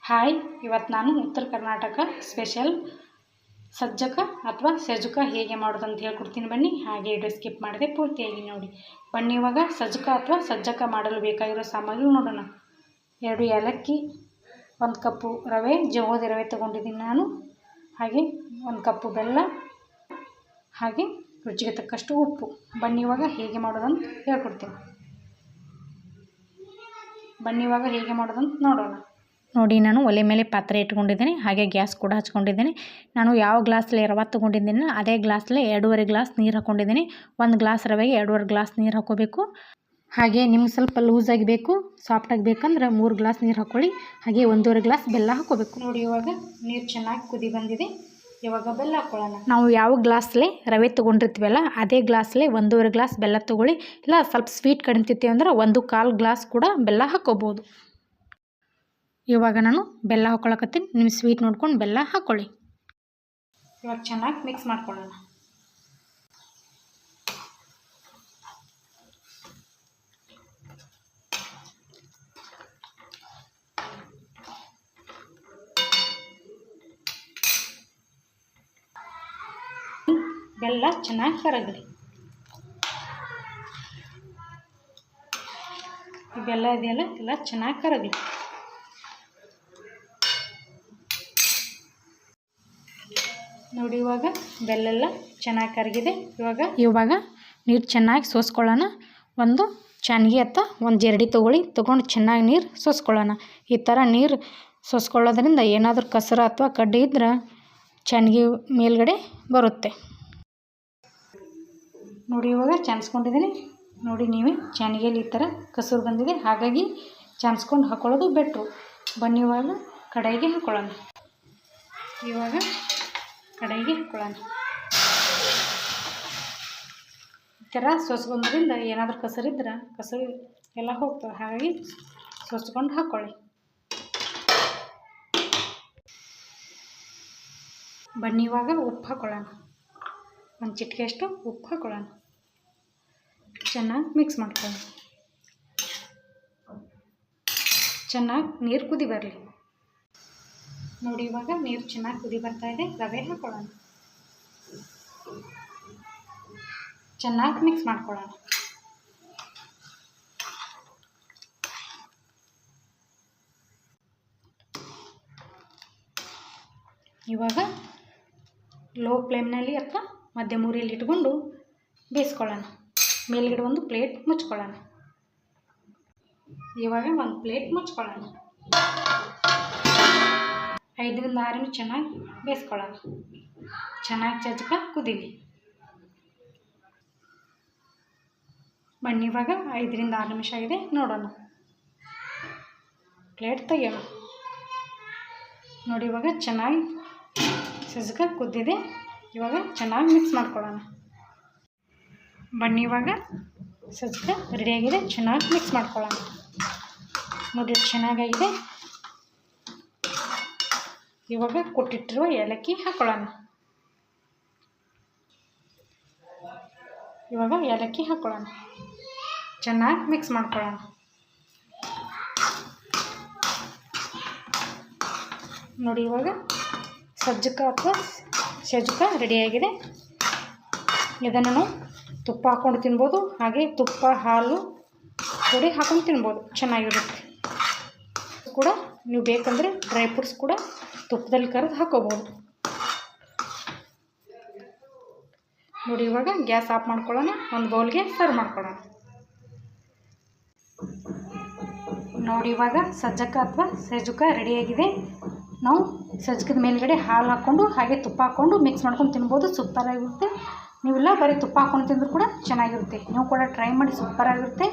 Hi, ಇವತ್ತು ನಾನು ಉತ್ತರ ಕರ್ನಾಟಕ ಸ್ಪೆಷಲ್ ಸಜ್ಜಕ ಅಥವಾ ಸಜ್ಜಕ ಹೇಗೆ ಮಾಡೋದು ಅಂತ ಹೇಳ್ಕೊಡ್ತೀನಿ. ಬನ್ನಿ, ಹಾಗೆ ವಿಡಿಯೋ ಸ್ಕಿಪ್ ಮಾಡದೆ ಪೂರ್ತಿಯಾಗಿ ನೋಡಿ. ಬನ್ನಿ, ಇವಾಗ ಸಜ್ಜಕ ಅಥವಾ ಸಜ್ಜಕ ಮಾಡಲು ಬೇಕಾಗಿರೋ ಸಾಮಗ್ರಿ ನೋಡೋಣ. 2 ಏಲಕ್ಕಿ, 1 ಕಪ್ಪು ರವೆ, ಜೋಳದ ರವೆ ತೊಗೊಂಡಿದ್ದೀನಿ ನಾನು, ಹಾಗೆ 1 ಕಪ್ಪು ಬೆಲ್ಲ, ಹಾಗೆ ರುಚಿಗೆ ತಕ್ಕಷ್ಟು ಉಪ್ಪು. ಬನ್ನಿ, ಇವಾಗ ಹೇಗೆ ಮಾಡೋದಂತ ಹೇಳ್ಕೊಡ್ತೀನಿ. ಬನ್ನಿ, ಇವಾಗ ಹೇಗೆ ಮಾಡೋದಂತ ನೋಡೋಣ. ನೋಡಿ, ನಾನು ಒಲೆ ಮೇಲೆ ಪಾತ್ರೆ ಇಟ್ಕೊಂಡಿದ್ದೀನಿ, ಹಾಗೆ ಗ್ಯಾಸ್ ಕೂಡ ಹಚ್ಕೊಂಡಿದ್ದೀನಿ. ನಾನು ಯಾವ ಗ್ಲಾಸಲ್ಲಿ ರವೆ ತೊಗೊಂಡಿದ್ದೀನಿ ಅದೇ ಗ್ಲಾಸಲ್ಲಿ 2.5 ಗ್ಲಾಸ್ ನೀರು ಹಾಕ್ಕೊಂಡಿದ್ದೀನಿ. 1 ಗ್ಲಾಸ್ ರವೆಗೆ 2.5 ಗ್ಲಾಸ್ ನೀರು ಹಾಕ್ಕೋಬೇಕು. ಹಾಗೆ ನಿಮ್ಗೆ ಸ್ವಲ್ಪ ಲೂಸಾಗಿ ಬೇಕು, ಸಾಫ್ಟಾಗಿ ಬೇಕಂದ್ರೆ 3 ಗ್ಲಾಸ್ ನೀರು ಹಾಕ್ಕೊಳ್ಳಿ. ಹಾಗೆ 1.5 ಗ್ಲಾಸ್ ಬೆಲ್ಲ ಹಾಕ್ಕೋಬೇಕು. ನೋಡಿ, ಇವಾಗ ನೀರು ಚೆನ್ನಾಗಿ ಕುದಿ ಬಂದಿದೆ. ಇವಾಗ ಬೆಲ್ಲ ಹಾಕ್ಕೊಳ್ಳೋಣ. ನಾವು ಯಾವ ಗ್ಲಾಸ್ಲೆ ರವೆ ತೊಗೊಂಡಿರ್ತೀವಲ್ಲ ಅದೇ ಗ್ಲಾಸ್ಲೆ 1.5 ಗ್ಲಾಸ್ ಬೆಲ್ಲ ತೊಗೊಳ್ಳಿ. ಇಲ್ಲ ಸ್ವಲ್ಪ ಸ್ವೀಟ್ ಕಡಿಮೆ ತಿಂತೀವಿ ಅಂದ್ರೆ 1/4 ಗ್ಲಾಸ್ ಕೂಡ ಬೆಲ್ಲ ಹಾಕ್ಕೋಬೋದು. ಇವಾಗ ನಾನು ಬೆಲ್ಲ ಹಾಕ್ಕೊಳಕತ್ತೀನಿ. ನಿಮ್ಮ ಸ್ವೀಟ್ ನೋಡ್ಕೊಂಡು ಬೆಲ್ಲ ಹಾಕ್ಕೊಳ್ಳಿ. ಇವಾಗ ಚೆನ್ನಾಗಿ ಮಿಕ್ಸ್ ಮಾಡ್ಕೊಳ್ಳೋಣ. ಬೆಲ್ಲ ಚೆನ್ನಾಗಿ ಕರಗಲಿ. ಈ ಬೆಲ್ಲ ಇದೆಯಲ್ಲ ಎಲ್ಲ ಚೆನ್ನಾಗಿ ಕರಗಲಿ. ನೋಡಿ, ಇವಾಗ ಬೆಲ್ಲೆಲ್ಲ ಚೆನ್ನಾಗಿ ಕರಗಿದೆ. ಇವಾಗ ನೀರು ಚೆನ್ನಾಗಿ ಸೋಸ್ಕೊಳ್ಳೋಣ. ಒಂದು ಚಾನ್ಗಿ ಅಥವಾ ಒಂದು ಜರಡಿ ತೊಗೊಂಡು ಚೆನ್ನಾಗಿ ನೀರು ಸೋಸ್ಕೊಳ್ಳೋಣ. ಈ ಥರ ನೀರು ಸೋಸ್ಕೊಳ್ಳೋದ್ರಿಂದ ಏನಾದರೂ ಕಸರ ಅಥವಾ ಕಡ್ಡಿ ಇದ್ರೆ ಚಾನ್ಗಿ ಮೇಲ್ಗಡೆ ಬರುತ್ತೆ. ನೋಡಿ, ಇವಾಗ ಚಾನ್ಸ್ಕೊಂಡಿದ್ದೀನಿ. ನೋಡಿ, ನೀವೇ ಚಾನ್ಗಿಯಲ್ಲಿ ಈ ಥರ ಕಸರು ಬಂದಿದೆ, ಹಾಗಾಗಿ ಚಾನ್ಸ್ಕೊಂಡು ಹಾಕ್ಕೊಳ್ಳೋದು ಬೆಟ್ರು. ಬನ್ನಿ, ಇವಾಗ ಕಡಾಯಿಗೆ ಹಾಕ್ಕೊಳ್ಳೋಣ. ಇವಾಗ ಕಡಾಯಿಗೆ ಹಾಕ್ಕೊಳ್ಳೋಣ. ಈ ಥರ ಸೋಸ್ಕೊಂಡ್ರಿಂದ ಏನಾದರೂ ಕಸರಿದ್ರೆ ಕಸರು ಎಲ್ಲ ಹೋಗ್ತವೆ, ಹಾಗಾಗಿ ಸೋಸ್ಕೊಂಡು ಹಾಕ್ಕೊಳ್ಳಿ. ಬನ್ನಿ, ಇವಾಗ ಉಪ್ಪು ಹಾಕ್ಕೊಳ್ಳೋಣ. 1 ಚಿಟಿಕೆಯಷ್ಟು ಉಪ್ಪು ಹಾಕ್ಕೊಳ್ಳೋಣ. ಚೆನ್ನಾಗಿ ಮಿಕ್ಸ್ ಮಾಡ್ಕೊಳ್ಳೋಣ. ಚೆನ್ನಾಗಿ ನೀರು ಕುದಿ ಬರಲಿ. ನೋಡಿ, ಇವಾಗ ನೀರು ಚೆನ್ನಾಗಿ ಕುದಿ ಬರ್ತಾ ಇದೆ. ರವೆ ಹಾಕ್ಕೊಳ್ಳೋಣ. ಚೆನ್ನಾಗಿ ಮಿಕ್ಸ್ ಮಾಡ್ಕೊಳ್ಳೋಣ. ಇವಾಗ ಲೋ ಫ್ಲೇಮ್ನಲ್ಲಿ ಅಥವಾ ಮಧ್ಯಮ ಉರಿಯಲ್ಲಿ ಇಟ್ಕೊಂಡು ಬೇಯಿಸ್ಕೊಳ್ಳೋಣ. ಮೇಲ್ಗಡೆ ಒಂದು ಪ್ಲೇಟ್ ಮುಚ್ಕೊಳ್ಳೋಣ. ಇವಾಗ ಒಂದು ಪ್ಲೇಟ್ ಮುಚ್ಕೊಳ್ಳೋಣ. 5 ರಿಂದ 6 ನಿಮಿಷ ಚೆನ್ನಾಗಿ ಬೇಯಿಸ್ಕೊಳ್ಳೋಣ. ಚೆನ್ನಾಗಿ ಸಜ್ಜಕ ಕುದೀಲಿ. ಬನ್ನಿ, ಇವಾಗ 5 ರಿಂದ 6 ನಿಮಿಷ ಆಗಿದೆ, ನೋಡೋಣ. ಪ್ಲೇಟ್ ತೆಗೆಯೋಣ. ನೋಡಿ, ಇವಾಗ ಚೆನ್ನಾಗಿ ಸಜ್ಜಕ ಕುದ್ದಿದೆ. ಇವಾಗ ಚೆನ್ನಾಗಿ ಮಿಕ್ಸ್ ಮಾಡ್ಕೊಳ್ಳೋಣ. ಬನ್ನಿ, ಇವಾಗ ಸಜ್ಜಕ ರೆಡಿಯಾಗಿದೆ. ಚೆನ್ನಾಗಿ ಮಿಕ್ಸ್ ಮಾಡ್ಕೊಳ್ಳೋಣ. ನೋಡಿ, ಚೆನ್ನಾಗಾಗಿದೆ. ಇವಾಗ ಕೊಟ್ಟಿಟ್ಟಿರುವ ಏಲಕ್ಕಿ ಹಾಕ್ಕೊಳ್ಳೋಣ. ಇವಾಗ ಏಲಕ್ಕಿ ಹಾಕ್ಕೊಳ್ಳೋಣ. ಚೆನ್ನಾಗಿ ಮಿಕ್ಸ್ ಮಾಡ್ಕೊಳ್ಳೋಣ. ನೋಡಿ, ಇವಾಗ ಸಜ್ಜಕ ಅಥವಾ ಸಜ್ಜಕ ರೆಡಿಯಾಗಿದೆ. ಇದನ್ನು ನಾವು ತುಪ್ಪ ಹಾಕ್ಕೊಂಡು ತಿನ್ಬೋದು, ಹಾಗೆ ತುಪ್ಪ ಹಾಲು ಪುಡಿ ಹಾಕೊಂಡು ತಿನ್ಬೋದು, ಚೆನ್ನಾಗಿರುತ್ತೆ. ಕೂಡ ನೀವು ಬೇಕಂದರೆ ಡ್ರೈ ಫ್ರೂಟ್ಸ್ ಕೂಡ ತುಪ್ಪದಲ್ಲಿ ಕರೆದು ಹಾಕೋಬೋದು. ನೋಡಿ, ಇವಾಗ ಗ್ಯಾಸ್ ಆಫ್ ಮಾಡ್ಕೊಳ್ಳೋಣ. ಒಂದು ಬೌಲ್ಗೆ ಸರ್ವ್ ಮಾಡ್ಕೊಳ್ಳೋಣ. ನೋಡಿ, ಇವಾಗ ಸಜ್ಜಕ ಅಥವಾ ಸಜ್ಜಕ ರೆಡಿಯಾಗಿದೆ. ನಾವು ಸಜ್ಜಕದ ಮೇಲ್ಗಡೆ ಹಾಲು ಹಾಕ್ಕೊಂಡು ಹಾಗೆ ತುಪ್ಪ ಹಾಕ್ಕೊಂಡು ಮಿಕ್ಸ್ ಮಾಡ್ಕೊಂಡು ತಿನ್ಬೋದು, ಸೂಪರಾಗಿರುತ್ತೆ. ನೀವೆಲ್ಲ ಬರೀ ತುಪ್ಪ ಹಾಕ್ಕೊಂಡು ತಿಂದರೂ ಕೂಡ ಚೆನ್ನಾಗಿರುತ್ತೆ. ನೀವು ಕೂಡ ಟ್ರೈ ಮಾಡಿ, ಸೂಪರಾಗಿರುತ್ತೆ.